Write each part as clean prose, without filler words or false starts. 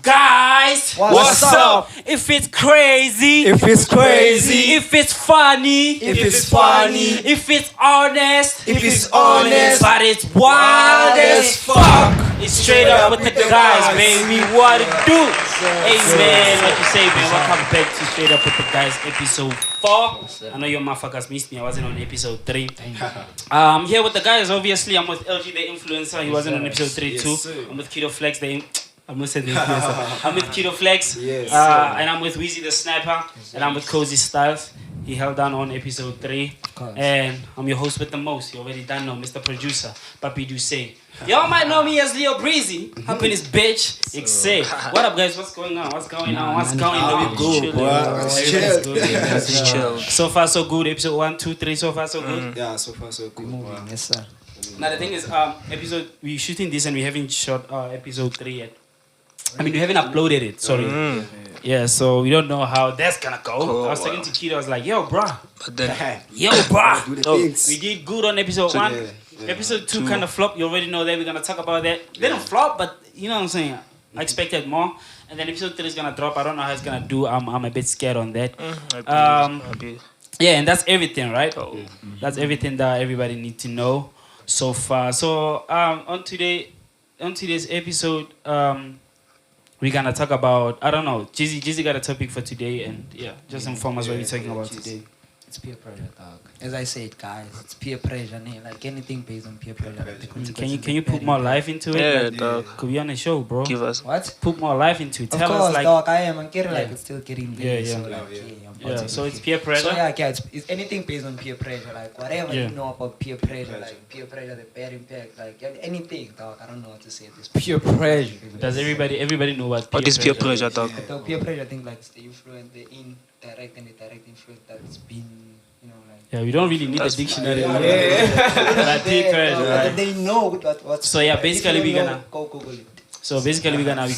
Guys, what's up? If it's crazy, If it's crazy, if it's funny, if it's funny, if it's honest, if it's honest, but it's wild as fuck. It's straight up with the guys, baby. What it do? Hey man, what you say, man? Welcome back to Straight Up with the Guys, episode 4. I know your motherfuckers missed me. I wasn't on episode 3. Here with the guys, obviously. I'm with LG, the influencer. He wasn't on episode 3 too. I'm with Keto Flex, the I almost said the influencer. I'm with Keto Flex, and I'm with Weezy the Sniper, and I'm with Cozy Styles. He held down on episode 3, and I'm your host with the most. You already done know, Mr. Producer, Papi do say. Y'all might know me as Leo Breezy. Up in this bitch. What up, guys? What's going on? What's going on? Good, bro. It's chill. So far, so good. Episode 1, 2, 3. So far, so good. Yeah, so far so good. Yes, sir. Now the thing is, we're shooting this and we haven't shot episode 3 yet. I mean, we haven't uploaded it. Sorry. Yeah, so we don't know how that's gonna go. I was talking to Keto. I was like, "Yo, bruh." But then, we did good on episode 1. Yeah. Episode 2 kind of flopped. You already know that. We're gonna talk about that. They don't flop, but you know what I'm saying. I expected more. And then episode 3 is gonna drop. I don't know how it's gonna do. I'm a bit scared on that. Yeah, and that's everything, right? That's everything that everybody needs to know so far. So on today's episode, we're gonna talk about, I don't know, Jizzy got a topic for today, and just inform us what we're talking about today. it's peer pressure, dog. As I said, guys, it's peer pressure. Like anything based on peer pressure. Can you put more life into it? Yeah, like, dog. Could be on the show, bro. Give us. What? Put more life into it. Of Tell course, us, like, dog. I am. I'm getting like it's still getting there. Yeah, so it's peer pressure. So it's anything based on peer pressure. Like whatever you know about peer pressure, like peer pressure, the bad impact, like anything, dog. I don't know what to say at this point. Peer pressure. Does everybody know what peer What is peer pressure pressure, dog? The peer pressure, I think, like it's the influence, the indirect and the direct influence that's been, you know, like. Yeah, we don't really need a dictionary. Like peer pressure, right? They know what. So yeah, basically we're gonna. Go Google it. So basically we're gonna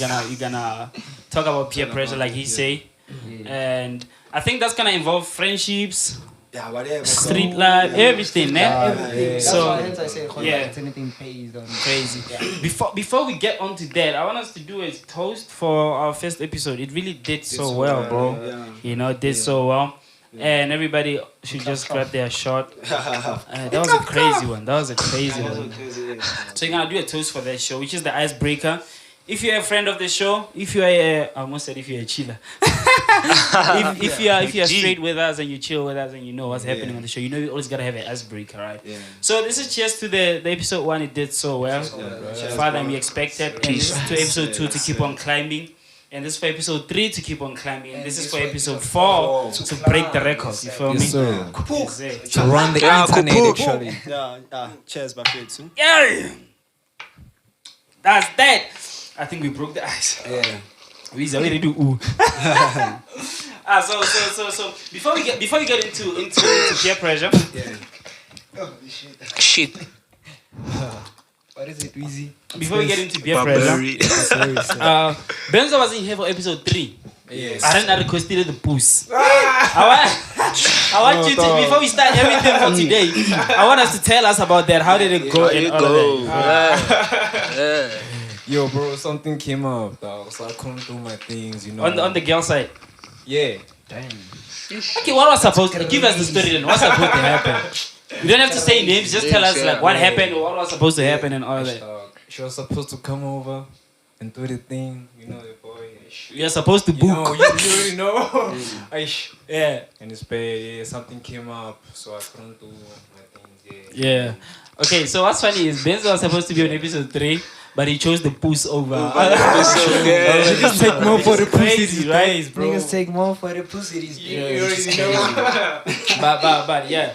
talk about peer pressure, like he say, and I think that's gonna involve friendships, Whatever. street life, everything, Everything. So, That's why I say it's anything based on crazy. Before we get onto that, I want us to do a toast for our first episode. It really did so well, bro. You know, it did so well. And everybody should just grab their shot. That was a crazy one. So you're gonna do a toast for that show, which is the icebreaker. If you're a friend of the show, if you're I almost said if you're a chiller. if you're straight with us and you chill with us and you know what's happening on the show, you know you always gotta have an icebreaker, right? Yeah. So this is cheers to the episode 1. It did so well, far than we expected. And this is to episode 2 to keep on climbing. And this is for episode 3 to keep on climbing. And this is for episode 4 to break the records. You feel me? To run the internet, actually. Cheers, my too. Yeah. That's that. I think we broke the ice. Yeah. We already do ooh. So before we get into peer pressure. Shit. what is it, Weezy? Before we get into peer pressure, Benzo was in here for episode 3. Yes. I didn't requested the boost. I want you to, before we start everything for today, I want us to tell us about that. How did it go? Yo, bro, something came up, dog, so I couldn't do my things, you know. On the girl side. Yeah. Damn. Okay, what was supposed to give us the story then? What's supposed to happen? You don't have to say names. Just tell us like what happened or what was supposed to happen and all that. She was supposed to come over and do the thing, you know, the boy. You're supposed to book. You already know. Yeah. And it's bad. Something came up, so I couldn't do my things. Yeah. Okay, so what's funny is Benzo was supposed to be on episode 3, but he chose the puss over. Niggas take more for the pussy these days, bro. Niggas take more for the pussy these days. You already know. But yeah.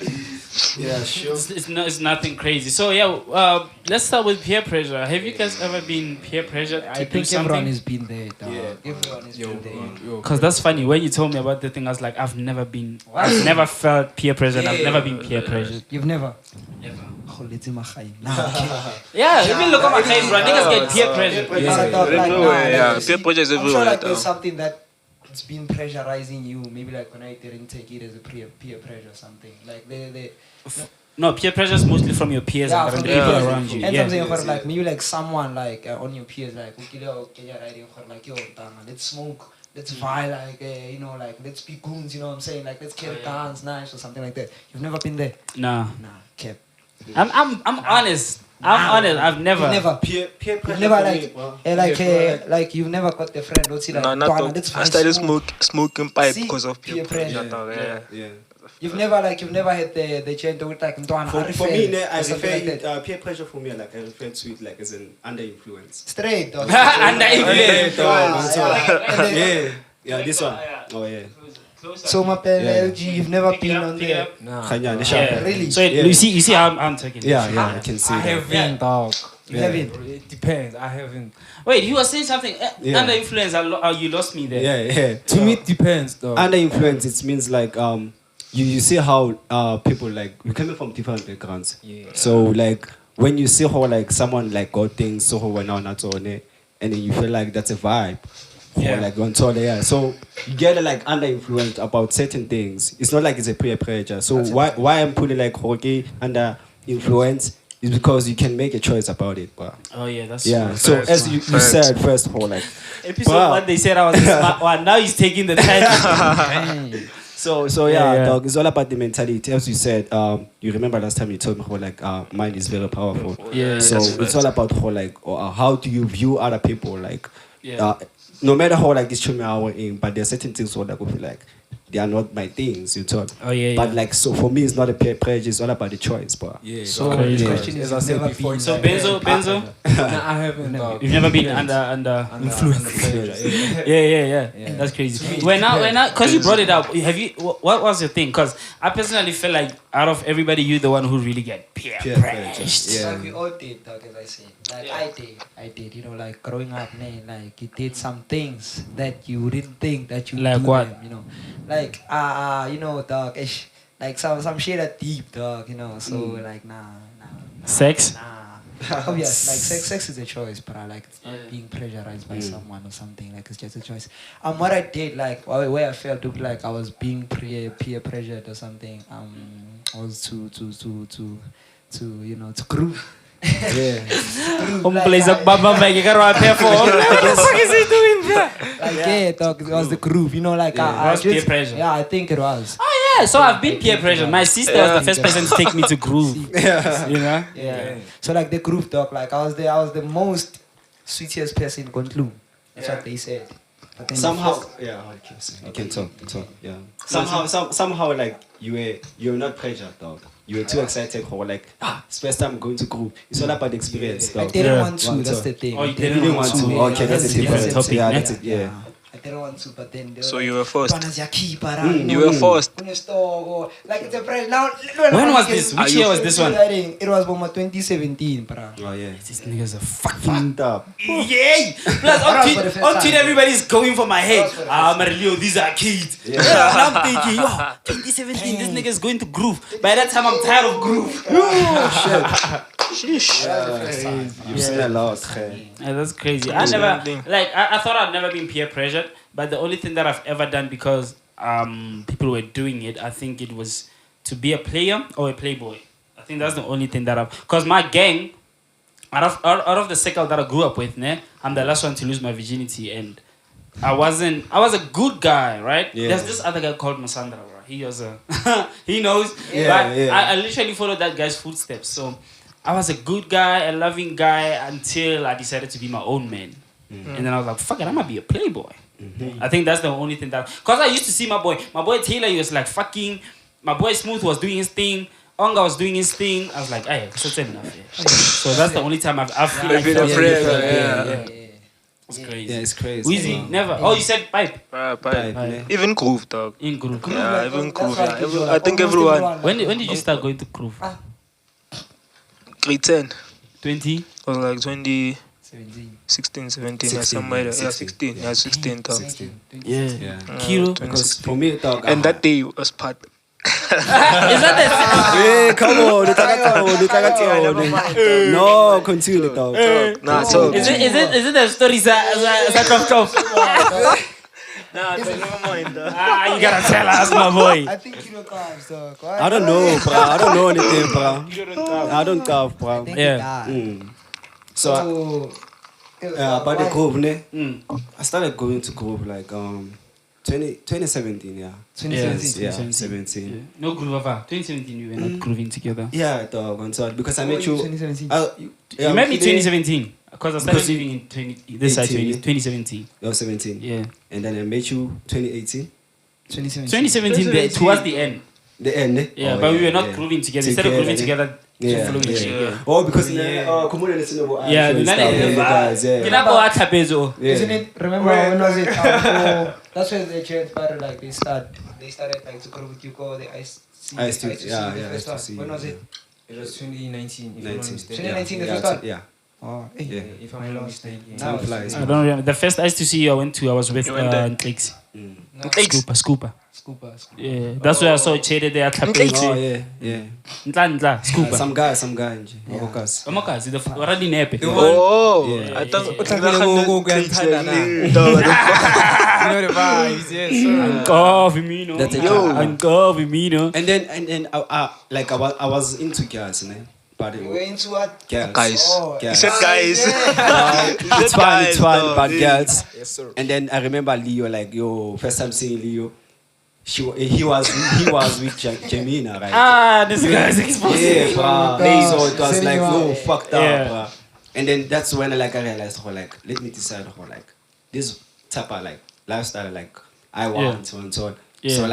Yeah, sure. It's nothing crazy. So yeah, let's start with peer pressure. Have you guys ever been peer pressured to do something? Everyone has been there, dog. Yeah. Everyone has been there. Because that's funny. When you told me about the thing, I was like, I've never felt peer pressure. I've never been peer pressured. You've never? Never. Yeah, even look at my face, bro. Niggas get peer pressure. Peer pressure is I'm sure everywhere. like there's something that's been pressurizing you. Maybe like when I didn't take it as a peer pressure or something. Like No, peer pressure is mostly from your peers and from the the people peers. around you. And Yeah. something for like maybe like someone like on your peers like like yo, let's smoke, let's vibe, like you know, like let's be goons, you know what I'm saying? Like let's carry guns, knives or something like that. You've never been there? Nah. Cap. I'm honest. I'm honest. I've never. You've never. Peer pressure. You've never like, like you've never got the friend. Let's see like No, not let's I vibe, started smoking pipe See, because of peer pressure. Yeah. You've never had the chance to like for me, I something like refer that. peer pressure for me. Like I refer to it like as an under influence. Straight dog. Under influence. Yeah, this one. Oh yeah. So my LG, you've never been on there. Yeah. Really? So you see how I'm talking. Yeah, I can see I that. haven't, dog. You haven't? It depends. I haven't. Wait, you were saying something Yeah. under influence. You lost me there. Yeah. To me, it depends, dog. Under influence, it means like you see how people like we're coming from different backgrounds. Yeah. So like when you see how like someone like got things so how now not on it, and then you feel like that's a vibe. Yeah. Or like on top yeah. So you get like under influenced about certain things. It's not like it's a peer pressure. So why I'm putting like okay under influence is because you can make a choice about it. But Oh yeah, that's yeah. true. So as you said first of all like Episode 1 they said I was a smart one. Now he's taking the title. So Yeah. dog, it's all about the mentality. As you said, you remember last time you told me how like mind is very powerful. Yeah. So that's it's right. all about how like how do you view other people like Yeah. no matter how like this show me our aim, but there are certain things where like I feel like they are not my things. You thought. Oh yeah. But like so for me it's not a peer pressure. It's all about the choice. But Yeah. So dog. Crazy. the question is, As I said never before, been So like- Benzo, Nah, I haven't, dog. you've never been under influence. Yeah. That's crazy. When now, because you brought it up, have you? What was your thing? Because I personally feel like out of everybody, you're the one who really get peer Peer pressure. pressure. Like we all did, dog, as I said. Like I did, you know, like growing up, man, like you did some things that you didn't think that you Like do what? them, you know. Like you know, dog, like some shit that deep, dog, you know. So like nah. Sex? Obvious, like sex is a choice, but I like it's not being pressurized by someone or something. Like it's just a choice. What I did, like where I felt like I was being peer pressured or something. Was to you know to groove. Plays a baba make you gotta pay for. What the fuck is he doing there? Like yeah, dog, it was the groove, you know, like I was peer pressure. Yeah, I think it was. Oh yeah, so I've been peer pressure. My sister was the first person to take me to groove. You know? Yeah. So like the groove, dog, like I was the most sweetest person in Kontlu. That's what they said. But then somehow you can talk yeah somehow like you're not pressured dog. You were too excited for like it's first time going to group. It's all about the experience I dog. didn't want to, that's the thing. Oh, you I didn't want to. yeah. Okay, that's a different topic. Yeah, Yeah. that's it. Yeah. I didn't want to, but then So you were forced. You You were forced. Like it's a pressure. Now When was this? Which year was this one? It was 2017, bro. Oh yeah. These niggas are fuck. Fucked up. Yay! Plus, for the first on tweet, time. everybody's going for my head. for the Marilio, these are kids. Yeah. And I'm thinking, 2017, this nigga's going to groove. By that time, I'm tired of groove. You've seen a lot. Hey. Yeah, that's crazy. That's I never one thing. I thought I'd never been peer pressured, but the only thing that I've ever done because people were doing it, I think it was to be a player or a playboy. I think that's the only thing that because my gang, out of the circle that I grew up with, I'm the last one to lose my virginity, and I was a good guy, right? Yeah. There's this other guy called Masandra, bro. He was he knows, Yeah, but yeah. I literally followed that guy's footsteps. So I was a good guy, a loving guy until I decided to be my own man. And then I was like, fuck it, I'm gonna be a playboy. I think that's the only thing that, because I used to see my boy Taylor, he was like fucking, my boy Smooth was doing his thing, Onga was doing his thing. I was like, hey, that's enough. Yeah. So that's the only time I feel like been felt afraid, yeah. It's crazy. Yeah, it's crazy. Weezy, never. Oh, you said pipe. Pipe. Even groove, dog. In groove. Yeah, even groove. That's Yeah. what I think everyone. When did you start going to groove? Grade 10. 20? Or like 2016, 17. 17, 16, somewhere. Yeah, 16. 16. Yeah, 16, dog. 16. Yeah. Yeah. Kiro. Because for me, dog. And that day was part. Is that Hey, come on, no, continue, dog. Nah, so. Is it the story that Nah, never mind. You gotta tell us, my boy. I think you know carbs, dog. I don't know, bro. I don't know anything, bro. I don't carve, bro. Yeah. So, about the Why? group, ne? I started going to group like 2017, yeah. 2017. Yeah, 2017. 17. No groove of 2017, we were not grooving together. Yeah, dog, on top. Because I Oh, met you. 2017. You met me 2017 because I started Because living in 2017. You're 17. Yeah. And then I met you 2018. 2017, towards the end. The end, ne? Yeah, Oh, but we were not yeah. grooving together. Instead of Together, grooving ne? together, Yeah, following each yeah. other. Oh, because come on, listen to what Yeah, guys, Can yeah. I go at Tapezo? Isn't it? Remember when was it? That's when the church started. Like they started like to go with you. Go the ice. Ice to see, yeah, first Ice to one. see, When was yeah. it? It was 2019, if I'm not 19. mistaken. 2019 the Yeah, first one? yeah. Oh, hey. Yeah. If I'm not mistaken. Time flies. I don't remember. The first ice to see you I went to, I was with You went there? Clicks. Thanks. Scooper. Scooper. Yeah, that's where I saw Chede there at Oh, Tapezo. yeah. Ntla, Scooper. Some guy, nje. Focus. Amakazi, the already nepe. Oh, Yeah. I thought You know the vibes, yes. Ungovimino. That's a Ungovimino. And then I was into girls, ne? But You were into what? girls. Guys. Oh, Girls. He said guys. It's fine, but yeah. girls. Yes, sir. And then I remember Leo, like, yo, first time seeing Leo, he was with Jamina, right? This guy is exposed. Yeah, bro. God. So it was like, Cinema. no, fucked up, Yeah. bro. And then that's when I realized, let me decide, this type of lifestyle, I want and so on. Yeah. So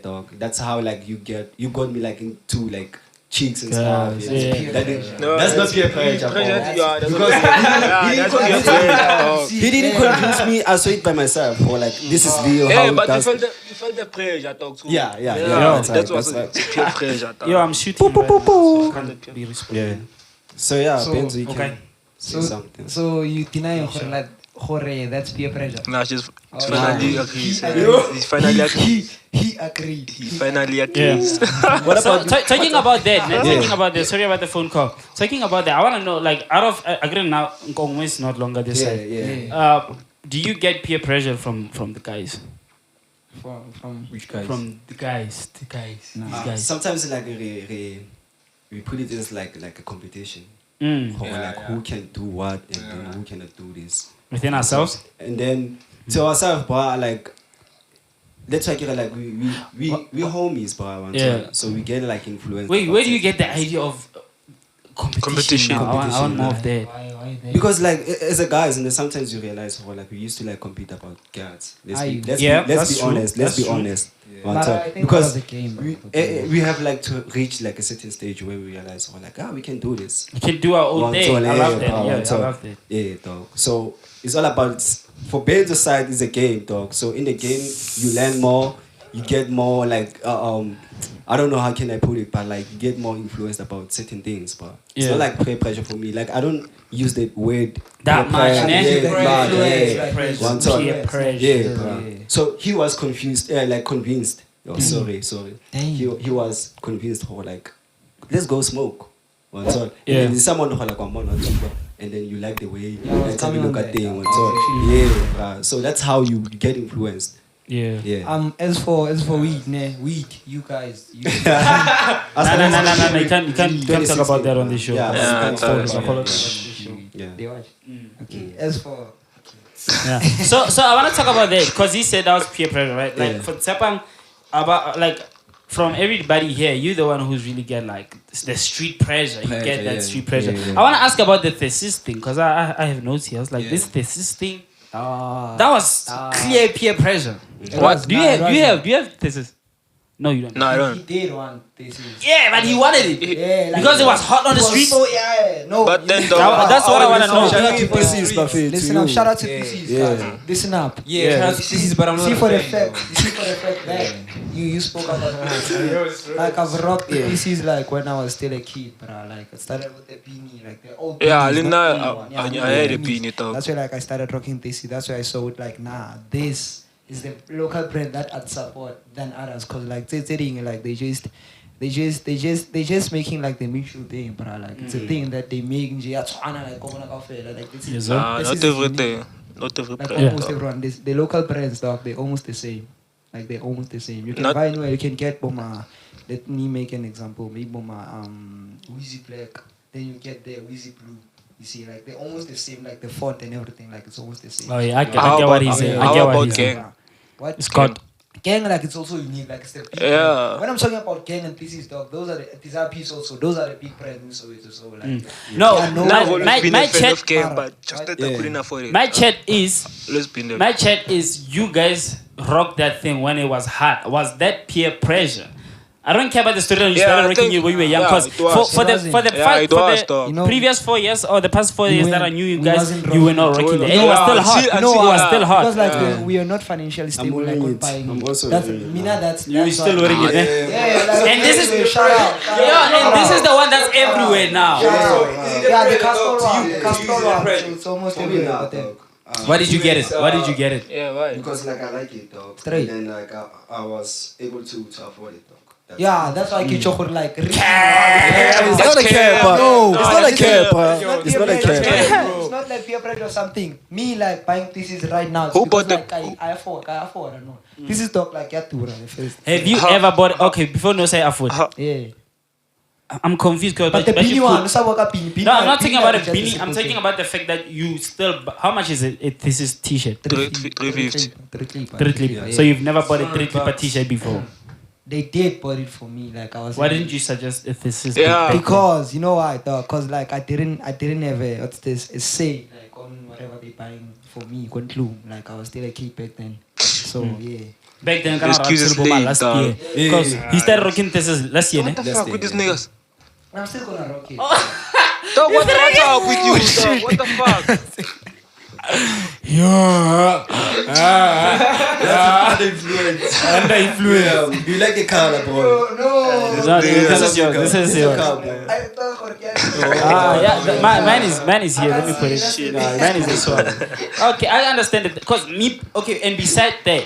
dog. That's how you got me into cheeks and stuff. Yes, you know. yeah. That's not peer pressure, bro. He didn't convince me. I saw it by myself. This is Leo. Yeah, how it but does. you felt the pressure, dog. Too. Yeah. That was right. peer pressure. dog. Yo, I'm shooting. Right now, so can't be responsible. Yeah. So yeah, So, Benzo, you okay. can say something. So you deny that's peer pressure. Nah, she's Oh, finally nah. agrees. He He finally agrees. He agreed. He finally Yeah. agrees. What So, about talking about that, Yeah. talking about that, sorry about the phone call. Talking about that, I want to know, out of, agree now, Nkongwe is not longer this side. yeah. Do you get peer pressure from the guys? From Which guys? From the guys. These guys. Sometimes we put it as like a competition. Or who can do what and then who cannot do this. Within ourselves? And then to ourselves, bro, let's we homies, bro. Yeah. So we get influence. Wait, where do you get the idea of competition? Now? I want more of that. why they Because as a guys, and then sometimes you realize we used to compete about girls. Let's Yeah, be that's true. honest. Let's That's be true. honest. Yeah. One But time. I think Because that was a game, bro. we have to reach a certain stage where we realize we can do this. We can do our own One thing. tone, I love that. bro, Yeah, one I tone. love that. Yeah, dog. So it's all about for Benzo's side is a game, dog. So in the game you learn more, you get more I don't know how can I put it, but you get more influenced about certain things, but it's Yeah. not peer pressure for me. I don't use the word That peer much, pressure. ne? Yeah, Pressure, yeah. pressure. One time. Peer pressure. Yeah, bro. Yeah. So he was confused, convinced. Oh, sorry. Dang. He was convinced for let's go smoke. One time. Yeah. And then someone and then you like the way I was that's how you coming look on at that. things. One I was time. Yeah, so that's how you get influenced. Yeah. Yeah. As for weed, you guys. No. You can't talk about that on the show. Yeah, Yeah, It's it's apologize. Yeah. They watch. Okay. As for Yeah. So I want to talk about that because he said that was peer pressure, right? For Tsepang, about from everybody here, you're the one who's really get the street pressure. You get that street pressure. Yeah. I want to ask about the thesis thing because I have notes here. I was like, this thesis thing, that was clear peer pressure. What do you have thesis? No, you don't. No, I he don't. did one thesis. Yeah, but he wanted it Yeah, because it was hot on the street. So, yeah, no. But then That's what I want to know. Shout out to PCs, Buffy. Listen up. Shout out to PCs, Yeah. guys. Listen up. Yeah, shout out to PCs, but I'm not See a for the fan, fact that you spoke about that. I've rocked the PCs when I was still a kid, but I started with the beanie, the old beanies, Yeah, not Linda, the new one. I had a beanie, dog. That's where I started rocking PC. That's why I saw it nah, this is the local brand that I'd support than others, cause they just making the mutual thing, but it's a thing that they make. This Yes, is sir. Not this is everything. Not every Like brand. almost dog. everyone. The local brands, dog, they're almost the same. Like they're almost the same. You can Not- buy anywhere. You can get Boma. Let me make an example. Maybe Boma Wheezy Black. Then you get the Wheezy Blue. You see, like they're almost the same. Like the font and everything. Like it's almost the same. Oh yeah, I get How what about- he's saying. how I get what about he's saying. gang? What? It's called. Gang, like it's also unique. Like it's the big Yeah. brand. When I'm talking about gang and thesis, dog, those are these are piece also. Those are the big brands. So like. No, Yeah, no, I've always my been my a fan chat of game, Mara. but just that I Yeah. couldn't afford it. my chat is Let's be there. my chat is you guys rocked that thing when it was hot. Was that peer pressure? I don't care about the story you Yeah, started I rocking think- it when you were young. yeah, Because it was. for the Yeah, fact it for was, the dog. You know, previous 4 years or the past 4 years we that I went- knew you we guys, wasn't you were not rocking rocking it. it. It was Yeah, still hot. until- It was yeah. still hot. Because like Yeah. we are not financially stable, like wearing on it. buying. I'm also That's wearing it Mina. That's You still why- wearing it, eh? Yeah, like, And this is- shout out. Yeah, and this is the one that's everywhere now. Yeah, the castle one. The castle one. So it's almost For me everywhere. now, But then dog. Why did you get it? Why did you get it? Yeah, why? Because like I like it, dog. Straight. And then like I was able to afford it, dog. yeah, that's why Kichoko like. It's not a care, care, but No, it's not a care, bro. It's not It's peer not a pressure. care. It's not like peer pressure or something. Me like buying thesis right now. It's Who because, bought the- like I afford. I know. This is talk like Yatura first. Have you ever bought? Okay, before no say afford. Yeah. I'm confused because But the you beanie could- one, beanie. No, I'm not talking about a just beanie. I'm simple talking thing. about the fact that you still. How much is it? This is t-shirt. 350. 3 clip. So you've never bought a 3 clip t-shirt before. They did bought it for me. Like I was. Why didn't you suggest if this is? Yeah. Because you know why? Because like I didn't have a what's this a say like on whatever they buying for me. Like I was still a kid back then. So yeah. Back then, Excuses late, last dog. year because he started rocking this last year. What the Ne? fuck with these niggas? I'm still gonna rock it. Dog, what's up with you, dog? What the fuck? Under influence. Under influence. Do you like the color, bro? No. No, this is yours. This is yours. I thought Jorge- Mine is here. Let me put it. Mine is this one. Okay, I understand it. Because me, okay, and beside that,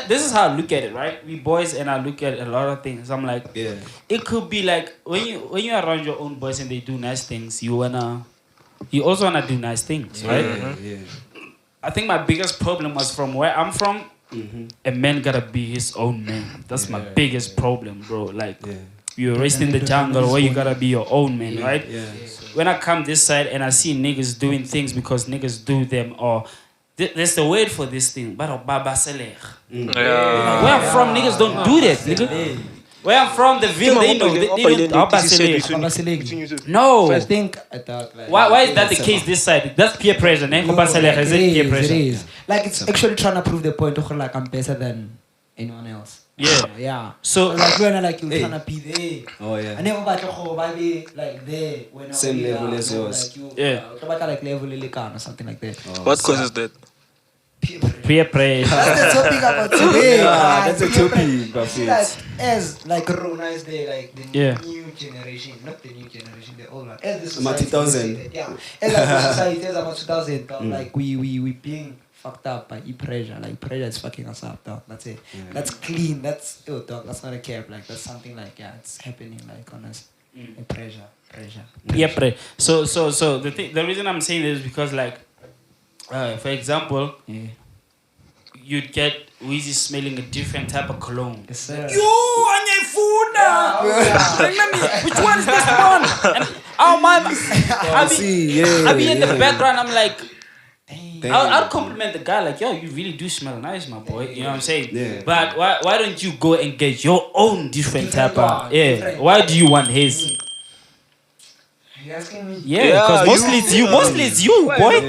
this is how I look at it, right? We boys and I look at a lot of things. I'm like, Yeah. it could be like when you around your own boys and they do nice things, you also wanna do nice things, right? Yeah. I think my biggest problem was from where I'm from. A man gotta be his own man. That's my biggest problem, bro. Like you're raised in the jungle where you gotta be your own man, right? Yeah. When I come this side and I see niggas doing things because niggas do them, or there's the word for this thing, but baba seler. Yeah. Where I'm from, niggas don't do that, nigga. Where I'm from, the ville, they know. They don't. Baba seler. No. I think I thought like. Why is that the case this side? That's peer pressure. Ne? Baba seler, is it peer pressure? It is. Like it's actually trying to prove the point. Like I'm better than anyone else. Yeah. Yeah. So Like when like you Hey. trying to be there. Oh yeah. I never got to be like there when Same I level as yours. Like you, Yeah. like level or something like that. What causes that? peer pressure. That's the topic about today. Yeah, that's a peer topic, pressure. but See, it's- like as like Rona is there, like the Yeah. new generation, not the new generation, the old one. As the About society, 2000. they say that, yeah. As like the society is about 2000, like we being fucked up by pressure. Like pressure is fucking us up, dog. That's it. That's clean. That's dog. That's not a cap. Like that's something like it's happening like on us. Pressure. Peer pressure. So the reason I'm saying this is because like, for example, Yeah. you'd get Weezy smelling a different type of cologne. Yes, sir. Yo, Anyefuna! Which one is this one? And, oh my! I be in the background. I'm like, I'll compliment the guy like, yo, you really do smell nice, my boy. You know what I'm saying? Yeah. But why don't you go and get your own different type of? one, Yeah. different Why one. do you want his? You asking me? Yeah, Yeah, because you- mostly it's you. Mostly it's you, boy.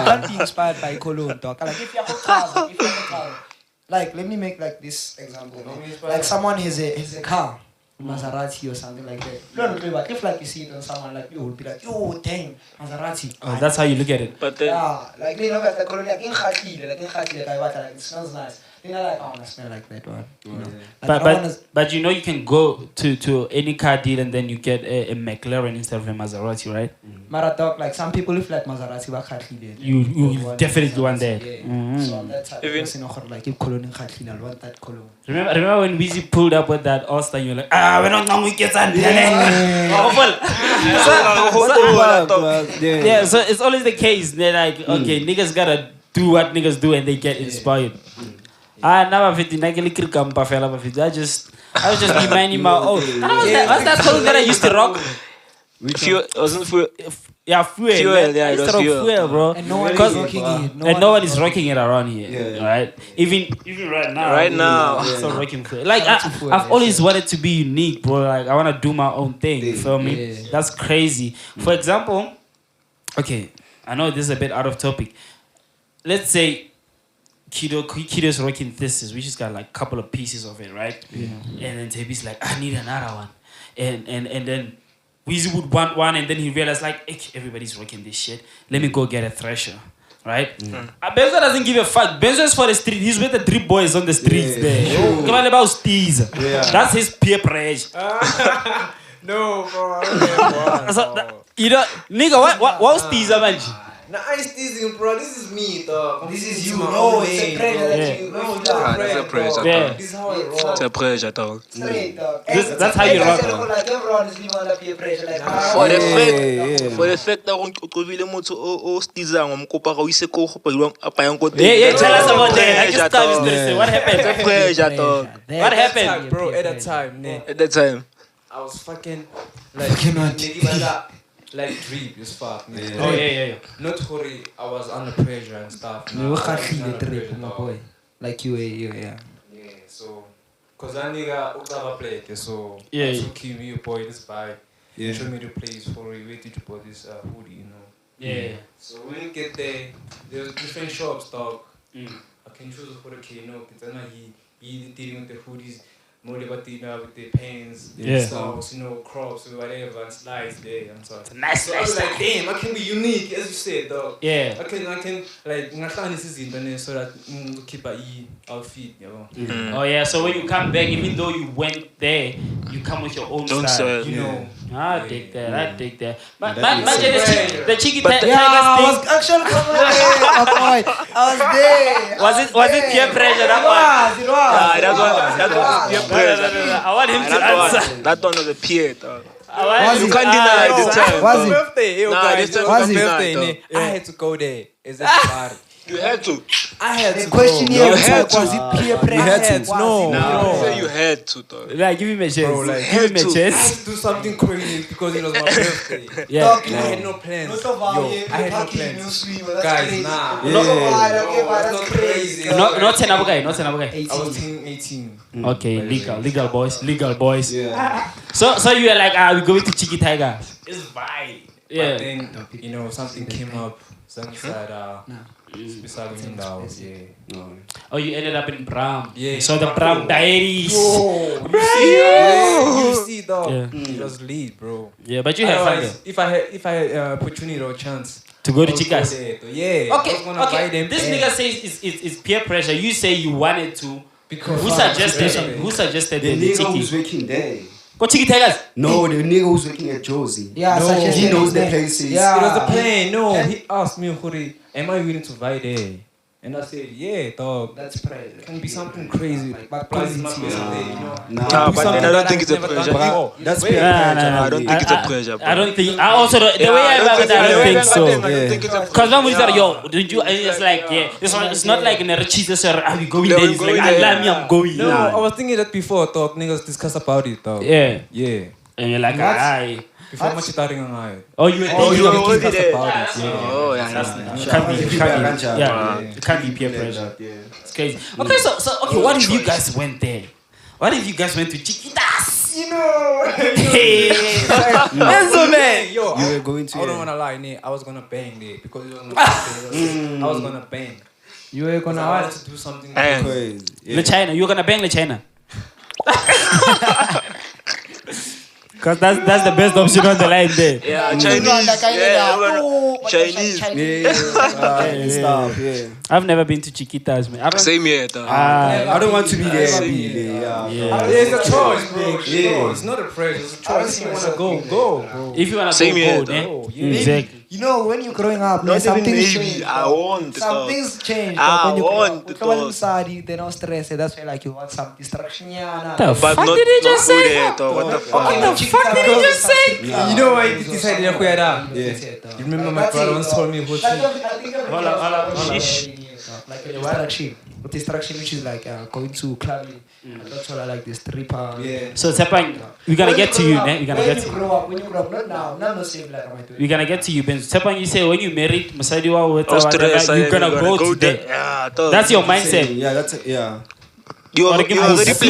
Don't be inspired by cologne, dog. Like if you're like let me make like this example. Like someone has a car, Maserati or something like that. No, but if like you see it on someone like you will be like, yo, damn, Maserati. Oh, that's how you look at it. But then, Yeah, like you know, like cologne, like in khaki, like it smells nice. You know, like, I want to smell like that one. You know? But you know you can go to any car deal and then you get a McLaren instead of a Maserati, right? Mara dog, like some people if like Maserati You definitely want that. So on that side, Even- like if cologne I want that cologne. Remember when Weezy pulled up with that All-Star, you're like, we're not going to get that. Yeah, so it's always the case. They're like, okay, niggas gotta do what niggas do and they get inspired. Now I'm 50, I was just reminding my own. What's that cologne that I used to rock? Fuel, wasn't fuel. Yeah, fuel. Yeah, I it used was to rock fuel. fuel, bro. And no one is Because- rocking it. And no one is rocking it around here, Yeah. right? Even right now. Right now. I'm still rocking fuel. Like I've always wanted to be unique, bro. Like I want to do my own thing. You feel me? Yeah. That's crazy. For example, okay, I know this is a bit out of topic. Let's say Kido's rocking this, we just got like a couple of pieces of it, right? Yeah. And then Taby's like, I need another one. And then Weezy would want one, and then he realized like, everybody's rocking this shit. Let me go get a thresher. Right? Benzo doesn't give a fuck. Benzo is for the street. He's with the drip boys on the streets there. Come on about steez. That's his peer pressure. No, bro. I don't have one. You know, nigga, what was steez, man? Nah, I ain't teasing, bro. This is me, dog. This is you. my No, own it's a way, pressure bro. that you. No, it's not That's a pressure. Yeah. This is how I roll. It's a pressure, dog. Straight, dog. That's how you rock. Like everyone is living under peer pressure. Like, For the fact that o qobile motho o stizang o mokopa ga o ise ko go pediwang apayang ko teng. Yeah, tell us about that. I just started stressing. What It's a happened? pressure, dog. What happened? Bro, at that time, ne, At that time. I was fucking like nigga like drip as fuck. Ne. Oh, yeah. Not hurry, I was under pressure and stuff. You Nah, were I was hardly under the trip, pressure, my dog. boy. Like you, yeah. Yeah, so cause that nigga Uktaba played it, so Yeah. I took him, you boy, this buy. Yeah. Show me the place for it. Where did you buy this hoodie, you know? Yeah. So when you get there, there's different shops, dog. Mm. I can choose for the Kano, because he dealing with the hoodies, more about with the pants, Yeah. socks, you know, crops or whatever, and slides there and so. Nice, So I was like, damn, I can be unique, as you said, dog. Yeah. I can like ngahlangana izinto so that keep a outfit, you know. Oh, yeah. So when you come back, even though you went there, you come with your own Don't style. say. You know. I take that. But That is the cheeky But tigers I thing. was actually coming there, my boy. I was there. Was it peer pressure? That one? It was. That was peer pressure. No. I want him to answer. That one was a peer, dog. I You can't deny it this time. Was it? Birthday, yo, Nah, guys, this time was you can't birthday, deny ne? it, I had to go there. Is that party? You had to. I had The to question go. here You was had like, to. was it peer pressure? had to. No. No, say you had to, dog. Like, give him a chance. Bro, like, give him a had to. I chance. had to do something crazy because it was my birthday. Yeah. Dog, I had no plans. Not Yo, of our I had no plans. That's Guys, crazy. nah. No, okay, but That's that's crazy. crazy. Not ten guy. Not ten guy. 18. I was 18. Okay, legal boys. Yeah. So you were like, we're going to Cheeky Tiger. It's fine. Yeah. But then, you know, something came up. Something said, beside me now. Yeah. Oh, you ended up in Bram. Yeah. So the Bram Diaries. You see, dog. Yeah. It was lead, bro. Yeah, but you have fun Otherwise, if I had opportunity or chance to go to I would Chicas. go there, though. Yeah. I was gonna buy Okay. them This pants. nigga says it's peer pressure. You say you wanted to. Because Who suggested The the nigga who's Cheeky? working there. Go Cheeky Tigers. No, the nigga who's working at Josie. Yeah, No, such as he knows the there. places. Yeah. It was a plan. No, he asked me, Huri, am I willing to buy there? And I said, yeah, dog. That's pressure. It can be something crazy. But Plus, it's my quality, birthday, you know. Nah, Nah, Do but something then I don't that think it's a I've never pressure. done before. That's Wait, peer pressure. I don't think it's a pressure, bro. I don't think. I also the way I don't remember that, I don't think so. I don't think it's a Cause when we started, yo, did you? And it's like, yeah, it's not like in a cheese. Are we going Yeah, there? we're It's like, going there. Allah me, I'm going. No, I was thinking that before, dog. Niggas discuss about it, dog. Yeah. Yeah. And you're like, aye. Before much starting on it. Oh, you were Oh, thinking you of were already discuss there. about it. Yeah. Oh, yeah, It can't be, yeah, it can't be peer pressure. Yeah. It's crazy. Okay, so okay, what if you guys went there? What if you guys went to Chiquitas? You know. Hey, Enzo man. Yo, You were going to. I don't wanna lie, I was gonna bang there because it was my birthday. I was gonna bang. You were Because gonna I what? wanted to do something. And Crazy. Le China, you're gonna bang Le China. Cause that's the best option on the line there. yeah, Chinese. Yeah, Chinese. Yeah. Stuff. Yeah. I've never been to Chiquitas, man. Same here, though. I don't want to be there. It's a choice, bro. Yeah. It's not a pressure. It's a choice. If you wanna go, bro. If you wanna Same here, go, though. exactly. You know, when you're growing up, Not some even things maybe. change. I want to Some talk. things change. I When you grow want up. to With someone talk. inside, they're not stressed. That's why, like, you want some distraction. The But fuck not, did he not just go say? there, though. What the fuck? What the fuck did he just say? You know why you decided to go there? You remember my brother once told me what Hold on. Like a distraction. With distraction, which is like going to clubbing. That's all I like, this stripper. So Tsepang, we're gonna get to you, man. We're gonna get to When you grow up, not now, not the same like I'm doing. we're gonna get to you, Ben. Tsepang, you say when you married Masadiwa with Stress, you're gonna go to there. Yeah, though. That's your mindset. Yeah, that's it. Yeah. You already see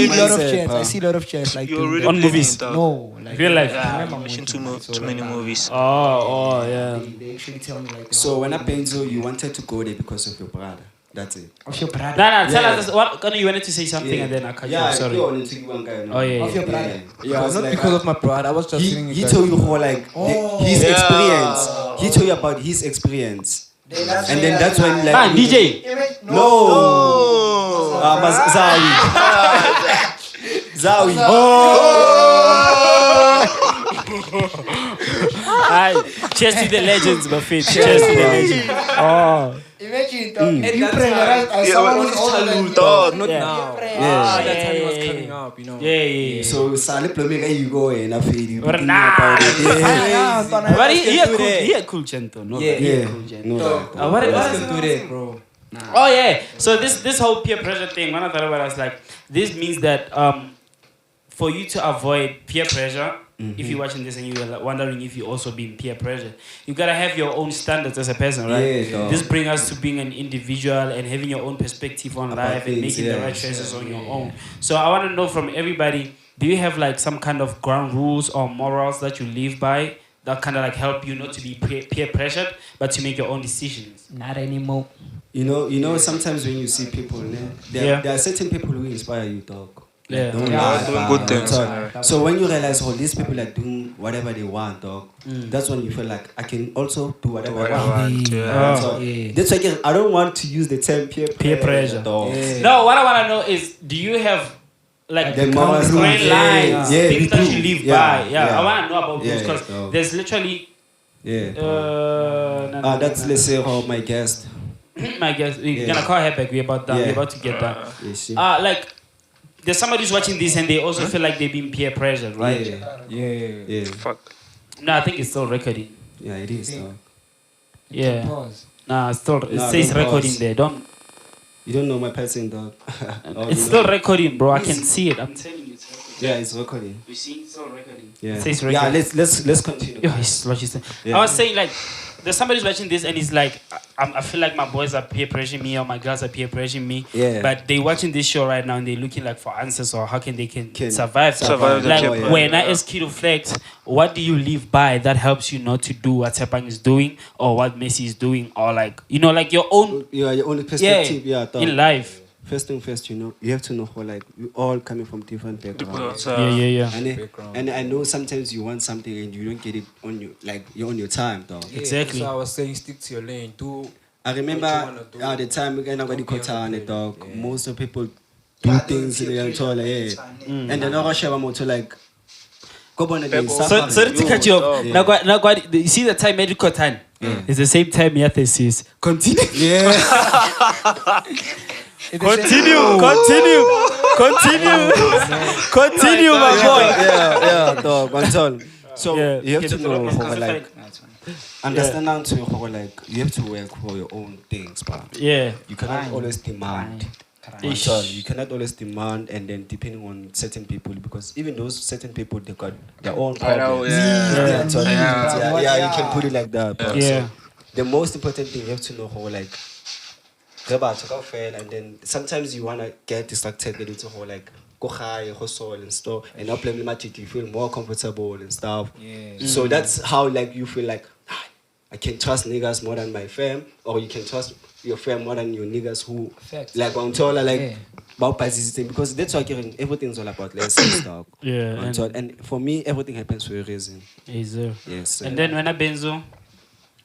a lot of mindset, chance. I bro. see a lot of chance. Like You doing already that. On movies. No, like Real life. Yeah, remember I'm watching movies, too many movies. Oh, yeah. They actually tell me like. So when I Benzo, you wanted to go there because of your brother. That's it. Of your brother. No, tell Yeah. us what. Kano, you wanted to say something and then I cut you off. Sorry. you wanted to give one guy. Oh yeah. Of your brother. Yeah, Because, not like, because of my brother. I was just feeling he it. told you how like his Yeah. experience. He told you about his experience, and then that's when like Man, DJ. no. Zawi. Zawi. Cheers to the legends, Buffett. Cheers to the legends. Oh. Imagine you pressurize as someone who's older than you. Dog, Not Yeah. now. Yeah. That time it was coming up, you know. Yeah. So Sally Plumega, you go and I feel you. Or thinking nah. about it. Yeah. But he a cool gentleman. No, Yeah. he a Yeah. cool gentleman. No. What Let's is do that, bro. Oh yeah. So this whole peer pressure thing, when I thought about it, I was like, this means that for you to avoid peer pressure, if you're watching this and you're like wondering if you're also being peer pressure, you gotta have your own standards as a person, right? Yeah, dog. This brings us to being an individual and having your own perspective on About life and things, making the yeah. right choices on your own. So I want to know from everybody, do you have like some kind of ground rules or morals that you live by that kind of like help you not to be peer pressured, but to make your own decisions? Not anymore. You know, sometimes when you see people, there are certain people who inspire you, dog. Yeah. Don't Yeah, lie, doing dog. good things. So when you realize, oh, these people are doing whatever they want, dog, that's when you feel like I can also do whatever I want. Yeah. So Yeah. that's why again, I don't want to use the term peer pressure. dog. No, what I want to know is, do you have like The morals, green yeah, lines, yeah, things we that do. you live Yeah, by? Yeah, yeah. I want to know about those Yeah, because dog. there's literally. Yeah. That's Let's say how my guest. my guess. We're Yeah. gonna call her back. We're about done. Yeah. We're about to get done. Yeah, see. Like, there's somebody who's watching this and they also feel like they're being peer pressured, right? Yeah. Fuck. No, I think it's still recording. Yeah, it is, dog. Yeah. Pause. Nah, it Nah, says don't recording pause. there. Don't. You don't know my person, dog. Oh, It's you still know. recording, bro. I can see it. I'm telling you, it's recording. Yeah, it's recording. You see, it's still recording. Yeah. It says Yeah, recording. let's continue. Yo, it's what she said. Yeah. I was saying like, there's somebody who's watching this and he's like, I feel like my boys are peer pressuring me or my girls are peer pressuring me. Yeah. But they watching this show right now and they're looking like for answers or how can they can Survive survive. the Like peer pressure. when I ask you to flex, what do you live by that helps you not to do what Sepang is doing or what Messi is doing or like like your own Your own perspective, yeah, dog. in life. First thing first, you have to know how like we all coming from different backgrounds. Yeah. And I know sometimes you want something and you don't get it on you like you're on your time, dog. Exactly. So I was saying, stick to your lane. Do. I remember What you wanna do. at the time we got the Don't be on the Kotane, dog. Yeah. Most of people do things in the toilet, and then I share motor like go on again. So to cut you off. Now, you see the time medical time. It's the same time Yathes is. Continue. Yeah. Continue, my boy. yeah, dog. Anton. So Yeah. you have to know how Okay, like understand now to how like you have to work for your own things, but Yeah. you cannot always demand. Anton, you cannot always demand and then depending on certain people because even those certain people they got their own problems. Yeah. Anton, yeah, you can put it like that. But Yeah. the most important thing you have to know how like and then sometimes you wanna get distracted get into how like go high, hustle and stuff and now play you feel more comfortable and stuff. So that's how like you feel like I can trust niggas more than my fam or you can trust your fam more than your niggas who Facts. like about participation because that's why everything's all about lessons dog. Yeah. And for me everything happens for a reason. Is there. Yes. And then when I benzo,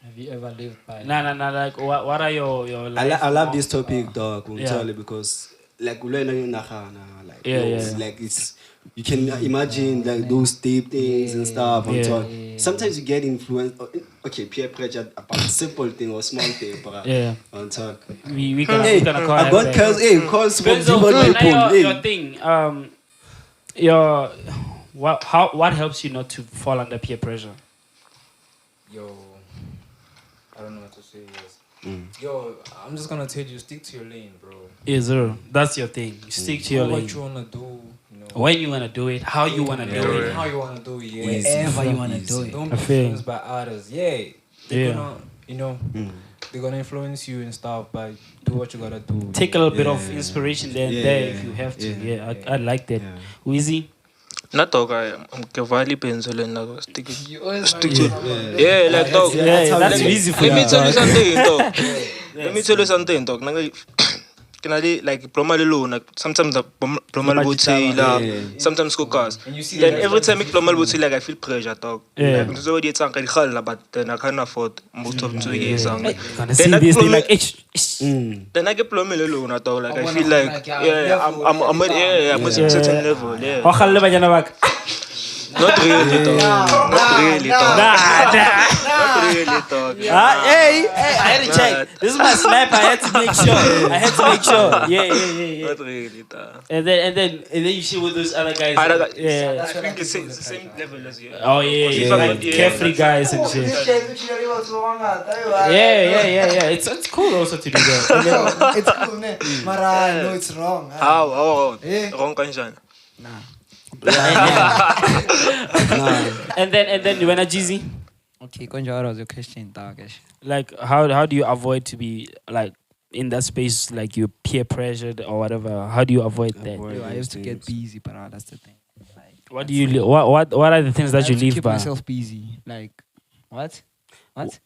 Have you ever lived by? Nah. Like, what are your life I love goals? this topic, dog, Yeah. because like we learn in like Yeah, those, yeah. like it's you can imagine like those deep things and stuff on Yeah. top. Sometimes you get influenced. Okay, peer pressure about simple thing or small thing, but Yeah. on top. We Hey, gonna call I it got back. calls. Hey, calls from Benzo, different people. now Hey. your thing. What helps you not to fall under peer pressure? Yo, I don't know what to say. Yes. Yo, I'm just gonna tell you, stick to your lane, bro. Yeah, zero. That's your thing. You stick to your Do lane. what you wanna do. You know. When you wanna do it, how you wanna do Yeah, it. how you wanna do it. Yeah. Wherever you wanna do it. Don't I be feel- influenced by others. Yeah. They're Yeah. gonna, you know, they're gonna influence you and stuff, but do what you gotta do. Take a little bit of Yeah. inspiration there and Yeah, there yeah, if you have to. yeah. Yeah, I like that. Yeah. Wheezy? Not dog, I'm Kevali pencil and stick it. You always Stick to yeah, like dog. Yeah, that's Let me- easy for Let you. me tell you dog. something, dog. Let me tell you something, dog. Can I like plumber alone? Like sometimes the plumber would say like sometimes cookers. And you see Then that every time I plumber would say like I feel pressure, dog. Yeah. Like so it's like I but then I can't afford most of the years. Gonna see this, they like, Then I get plumber alone, dog. Like I wanna feel go like like, yeah, I'm at I'm at a certain level, yeah. Wa khalle banyana ba ka. Not really, dog. Not really, dog. Not really, dog. Hey, I had to check. This is my sniper. I had to make sure. Yeah. Not really, dog. And then you shit with those other guys. Yeah. I think it's the same level as you. Oh yeah. Like Yeah. carefree guys and shit. Yeah. It's cool also to do that. It's cool, man. Mara, no, it's wrong. How? Eh? Wrong kanjan. And then you wanna Jeezy? Okay, Konja, what was your question, dog? Like how do you avoid to be like in that space like you peer pressured or whatever? How do you avoid that? Yo, I used to get busy, but that's the thing. Like, What do you what are the things that you I have to live keep by? myself busy. Like, what? The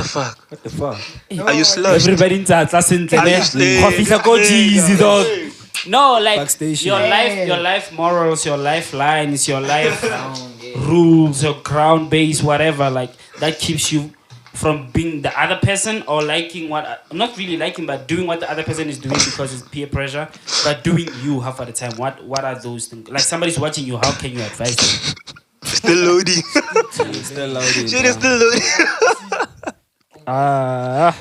fuck? What the fuck? Are you slushed? Everybody in class in Are you slushed? go Jeezy dog. No, like Backstation. your life morals, your lifelines, your life rules, your ground base, whatever, like that keeps you from being the other person or liking what not really liking but doing what the other person is doing because it's peer pressure, but doing you half of the time. What are those things? Like somebody's watching you, how can you advise them? Still loading. Still loading. Shit is still loading. Ah,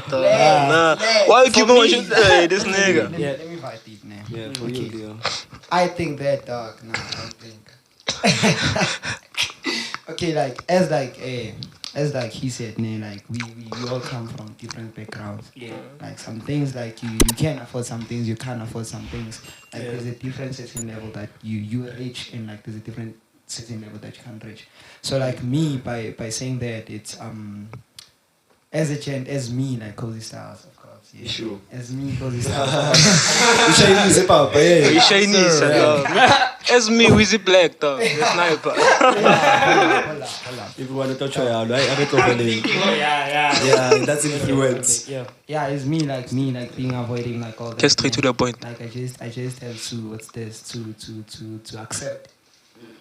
Nah. Why you keep on watching this nigga? yeah. Let me fight it, man. Yeah, for you, dear. I think that, dog. No, I don't think. Okay, as he said, like we all come from different backgrounds. Yeah. Like some things like you can afford some things, you can't afford some things. Like there's a different certain level that you reach, and like there's a different certain level that you can't reach. So like me, by saying that, it's as me, like Cozy Styles, of course. Yeah. Sure. As me, Cozy Styles. You shiny zip up, yeah. You Chinese, dog. It's me, Wizzy Black, dog. The sniper. Hold up. If you want to touch your eye, I get over there. Yeah. Yeah, that's influence. Yeah. Yeah, it's me, like being avoiding like all that. Get straight to the point. Like I just have to to accept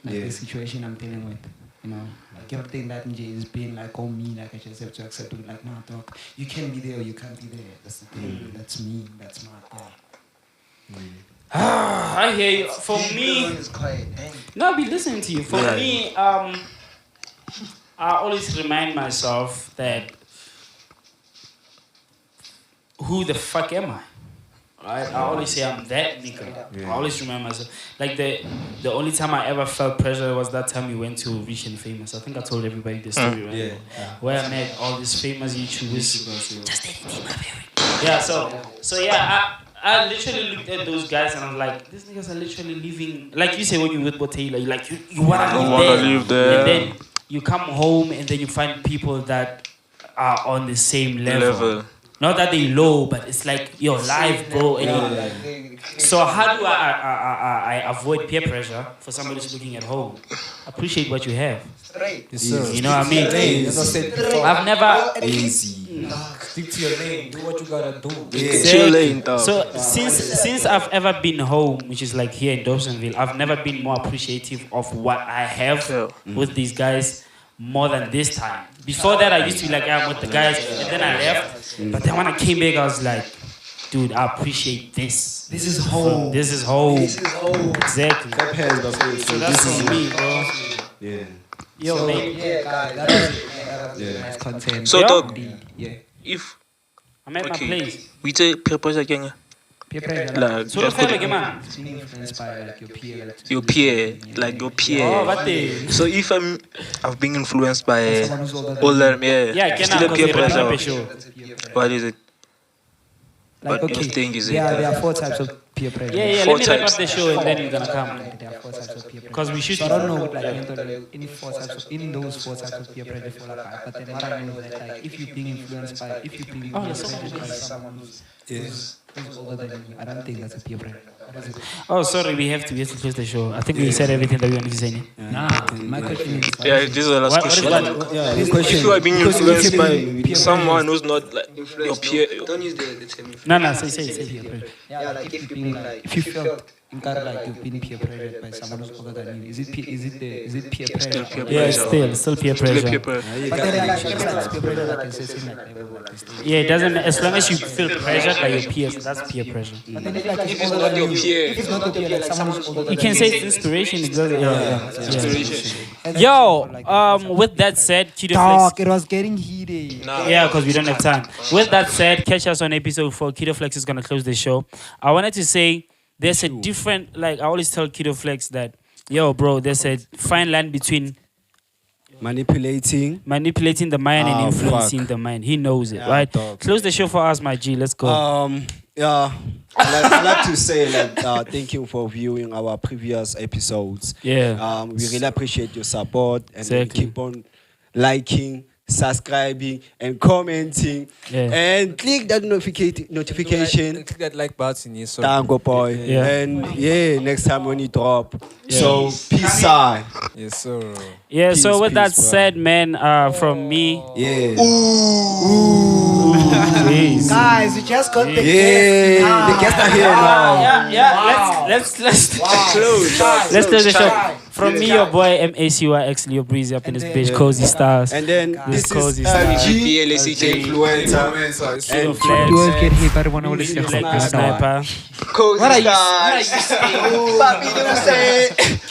like the situation I'm dealing with. You know, like everything that NJ is being like on me, like I just have to accept it. Like, nah, dog, you can be there or you can't be there. That's the thing. That's me. That's my thing. I hear you. For me, It's quiet. no, I'll be listening to you. For me, I always remind myself that who the fuck am I? Right? I always say I'm that nigga. I always remind myself. Like the only time I ever felt pressure was that time we went to Rich and Famous. I think I told everybody the story, right? Yeah. Where I met all these famous YouTubers. Just anything, my favorite. Yeah, so yeah, I literally looked at those guys and I was like, these niggas are literally living, like you say when you're with Botella, you like you wanna live there. And then you come home and then you find people that are on the same level. Not that they low, but it's like your life, bro. And so how do I avoid peer pressure for somebody who's looking at home? Appreciate what you have. Yes, sir. You know what I mean? As I said before, I've never. Easy. stick to your lane. Do what you gotta do. Chill lane, dog. So since I've ever been home, which is like here in Dobsonville, I've never been more appreciative of what I have with these guys more than this time. Before that, I used to be like, I'm with the guys, and then I left. But then when I came back, I was like, dude, I appreciate this. This is home. This is home. This is home. Exactly. So that's for me, bro. Yeah. Yo, mate. Yeah, guys, that was nice content. So, Yeah. dog, Yeah. if I'm at my place. we take peer pressure, gang, Peer pressure. like So just the put family, man. Being influenced by like your peer. Like, your peer, like your peer. Oh, what the? So if I've been influenced by someone who's older than older, yeah, Yeah, I still cannot a peer consider pressure. it show. that's a peer pressure. What is it? Like, What you think is it? there are 4 types of peer pressure. Yeah, yeah, Four let me wrap types. up the show and then you're gonna come. There are 4 types of peer pressure. Because we should. So I don't know what like mental in 4 types of in those 4 types of peer pressure for like but then what I know is that like if you're being influenced by if you're being influenced by someone who's older than you, I don't think that's a peer pressure. What is it? Oh, sorry, we have to close the show. I think we said everything that we wanted to say. Nah, my question is Yeah, this is the last What is question. that? Yeah, This question. If you are being Because influenced if you're by someone who's not like your peer, Don't use the term. No, no, say. peer pressure. Yeah, like if you're being like if you felt like you've been peer pressured by someone who's older than you, is it peer pressure? peer Yeah, pressure. still peer Still a pressure. peer pressure. But then like it's peer pressure that can say like level like this. Yeah, it doesn't matter. As long as you feel pressured by your peers, that's peer pressure. But then if If it's not your peer, if it's not your peer, like someone who's older than You can say it's inspiration. It doesn't. inspiration. Yo, with that said, Kido Talk, Flex. it was getting heated. Nah. Yeah, because we don't have time. With that said, catch us on episode 4. Kido Flex is gonna close the show. I wanted to say there's a different. Like I always tell Kido Flex that, yo, bro, there's a fine line between Manipulating. manipulating the mind and Oh, influencing fuck. the mind. He knows it, Yeah, right? dog. Close the show for us, my G. Let's go. Yeah, I'd like to say like thank you for viewing our previous episodes. Yeah. We really appreciate your support and then Exactly. keep on liking, subscribing, and commenting, Yeah. and click that notification. Click that like button. Yes, sir. Tango boy, Yeah. and yeah, next time when you drop. Yeah. So peace out. Yes, sir. Yeah, so Peace, with that peace, bro. said, man, from me, Yeah. peace. Guys, we just got the Yeah, the guests are here now. Yeah. Let's close the show. From me, your boy MACYX Leo Breezy up in this bitch, Cozy Stars. And then this Cozy is style. G PLACJ. influencer. Kido And Flex, Dual get hit by one of the Black Sniper. What are you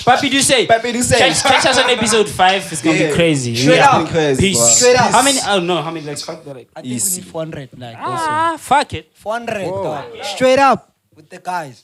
Papi, do say. Papi do say. Catch us on episode 5. It's gonna be Yeah. crazy. Straight Yeah. up. Crazy, Peace. bro. Straight up. How many? Oh no, how many likes? Fuck that. Like, I think we need 400 like also. ah, fuck it. 400 dog. Straight up with the guys.